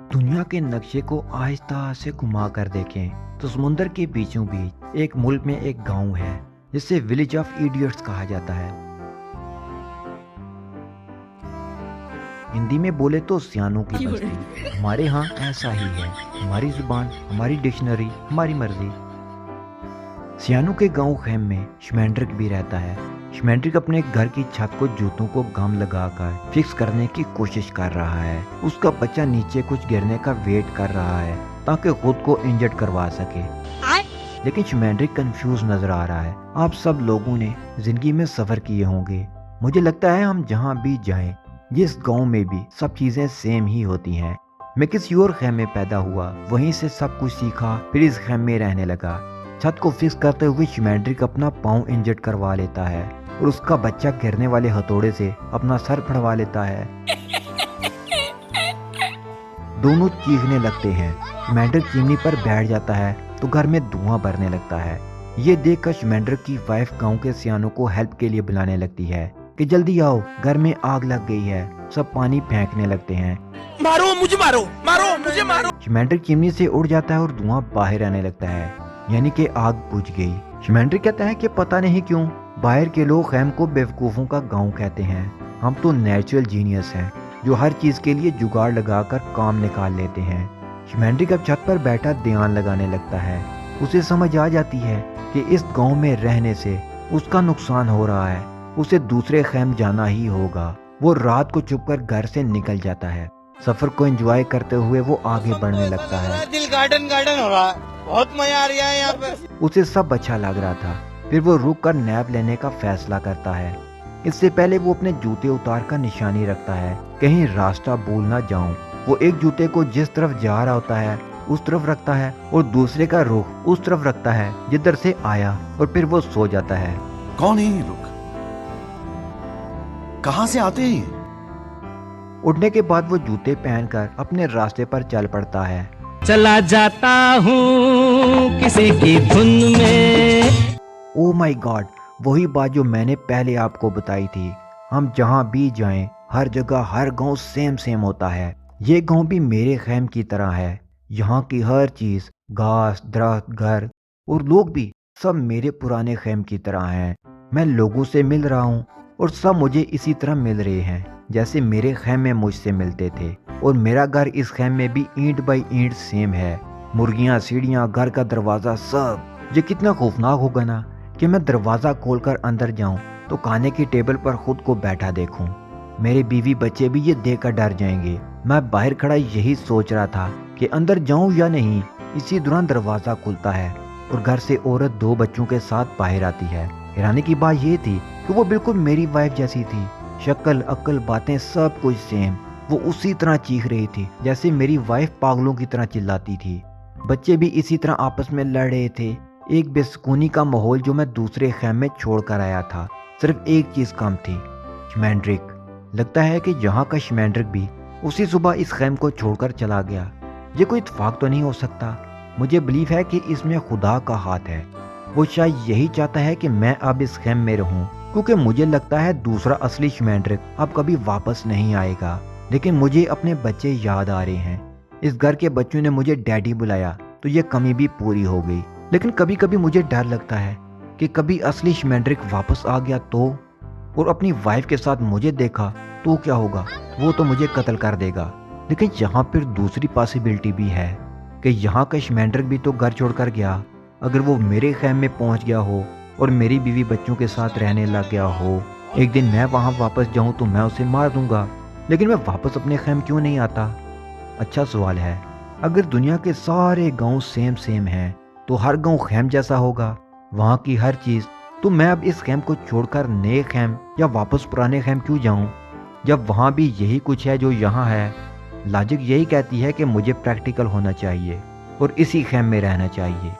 दुनिया के नक्शे को आहिस्ता से घुमा कर देखें तो समुंदर के बीचों बीच एक मुल्क में एक गांव है जिसे विलेज ऑफ इडियट्स कहा जाता है। हिंदी में बोले तो सियानों की बस्ती। हमारे यहाँ ऐसा ही है, हमारी जुबान, हमारी डिक्शनरी, हमारी मर्जी। सियानों के गांव खेम में शमैंड्रिक भी रहता है। शमैंड्रिक अपने घर की छत को जूतों को गम लगाकर फिक्स करने की कोशिश कर रहा है। उसका बच्चा नीचे कुछ गिरने का वेट कर रहा है ताकि खुद को इंजर्ड करवा सके, लेकिन शमैंड्रिक कंफ्यूज नजर आ रहा है। आप सब लोगों ने जिंदगी में सफर किए होंगे। मुझे लगता है हम जहाँ भी जाएं, जिस गांव में भी सब चीजें सेम ही होती हैं। मैं किसी और खेम में पैदा हुआ, वहीं से सब कुछ सीखा, फिर इस खेम में रहने लगा। छत को फिक्स करते हुए शमैंड्रिक अपना पाँव इंजर्ड करवा लेता है और उसका बच्चा गिरने वाले हथौड़े से अपना सर फड़वा लेता है। दोनों चीखने लगते हैं। शमैंड्रिक चिमनी पर बैठ जाता है तो घर में धुआं भरने लगता है। ये देखकर शमैंड्रिक की वाइफ गांव के सियानों को हेल्प के लिए बुलाने लगती है कि जल्दी आओ, घर में आग लग गई है। सब पानी फेंकने लगते हैं। मारो मुझे, मारो मुझे, मारो। शमैंड्रिक चिमनी से उड़ जाता है और धुआं बाहर आने लगता है, यानी कि आग बुझ गई। शमैंड्रिक कहता है कि पता नहीं क्यों बाहर के लोग खेम को बेवकूफों का गांव कहते हैं। हम तो नेचुरल जीनियस हैं जो हर चीज के लिए जुगाड़ लगाकर काम निकाल लेते हैं। शमैंड्रिक अब छत पर बैठा ध्यान लगाने लगता है। उसे समझ आ जाती है कि इस गांव में रहने से उसका नुकसान हो रहा है। उसे दूसरे खेम जाना ही होगा। वो रात को चुपकर घर से निकल जाता है। सफर को एंजॉय करते हुए वो आगे बढ़ने लगता है। दिल गार्डन गार्डन हो रहा है, बहुत मजा आ रहा है यहाँ पे। उसे सब अच्छा लग रहा था। फिर वो रुक कर नैप लेने का फैसला करता है। इससे पहले वो अपने जूते उतार कर निशानी रखता है, कहीं रास्ता भूल ना जाऊं। वो एक जूते को जिस तरफ जा रहा होता है उस तरफ रखता है और दूसरे का रुख उस तरफ रखता है जिधर से आया, और फिर वो सो जाता है। कौन है ये लोग? कहां से आते हैं? उठने के बाद वो जूते पहनकर अपने रास्ते पर चल पड़ता है। चला जाता हूँ किसी की धुन में। ओ माय गॉड, वही बात जो मैंने पहले आपको बताई थी। हम जहाँ भी जाएं, हर जगह हर गांव सेम सेम होता है। ये गांव भी मेरे खेम की तरह है। यहाँ की हर चीज, घास, दरख्त, घर और लोग भी सब मेरे पुराने खेम की तरह हैं। मैं लोगों से मिल रहा हूँ और सब मुझे इसी तरह मिल रहे हैं जैसे मेरे खेम में मुझसे मिलते थे। और मेरा घर इस खेम में भी ईंट बाई ईंट सेम है। मुर्गियाँ, सीढ़ियाँ, घर का दरवाजा, सब। ये कितना खौफनाक होगा ना कि मैं दरवाजा खोलकर अंदर जाऊं तो खाने की टेबल पर खुद को बैठा देखूं। मेरे बीवी बच्चे भी ये देखकर डर जाएंगे। मैं बाहर खड़ा यही सोच रहा था कि अंदर जाऊं या नहीं। इसी दौरान दरवाजा खुलता है और घर से औरत 2 बच्चों के साथ बाहर आती है। हैरानी की बात ये थी कि वो बिल्कुल मेरी वाइफ जैसी थी। शक्ल, अक्ल, बातें सब कुछ सेम। वो उसी तरह चीख रही थी जैसे मेरी वाइफ पागलों की तरह चिल्लाती थी। बच्चे भी इसी तरह आपस में लड़ रहे थे। एक बेसुकूनी का माहौल जो मैं दूसरे खेम में छोड़ कर आया था। सिर्फ एक चीज कम थी, शमैंड्रिक। लगता है कि यहाँ का शमैंड्रिक भी उसी सुबह इस खेम को छोड़कर चला गया। ये कोई इत्तेफाक तो नहीं हो सकता। मुझे बिलीव है कि इसमें खुदा का हाथ है। वो शायद यही चाहता है कि मैं अब इस खेम में रहूं, क्योंकि मुझे लगता है दूसरा असली शमैंड्रिक अब कभी वापस नहीं आएगा। लेकिन मुझे अपने बच्चे याद आ रहे हैं। इस घर के बच्चों ने मुझे डैडी बुलाया तो ये कमी भी पूरी हो गई। लेकिन कभी कभी मुझे डर लगता है कि कभी असली शमैंड्रिक वापस आ गया तो, और अपनी वाइफ के साथ मुझे देखा तो क्या होगा? वो तो मुझे कत्ल कर देगा। लेकिन यहाँ पर दूसरी पॉसिबिलिटी भी है कि यहाँ का शमैंड्रिक भी तो घर छोड़कर गया। अगर वो मेरे खेम में पहुँच गया हो और मेरी बीवी बच्चों के साथ रहने लग गया हो, एक दिन मैं वहाँ वापस जाऊँ तो मैं उसे मार दूंगा। लेकिन मैं वापस अपने खेम क्यों नहीं आता? अच्छा सवाल है। अगर दुनिया के सारे गांव सेम सेम हैं तो हर गांव खेम जैसा होगा, वहाँ की हर चीज। तो मैं अब इस खेम को छोड़कर नए खेम या वापस पुराने खेम क्यों जाऊं, जब वहाँ भी यही कुछ है जो यहाँ है? लॉजिक यही कहती है कि मुझे प्रैक्टिकल होना चाहिए और इसी खेम में रहना चाहिए।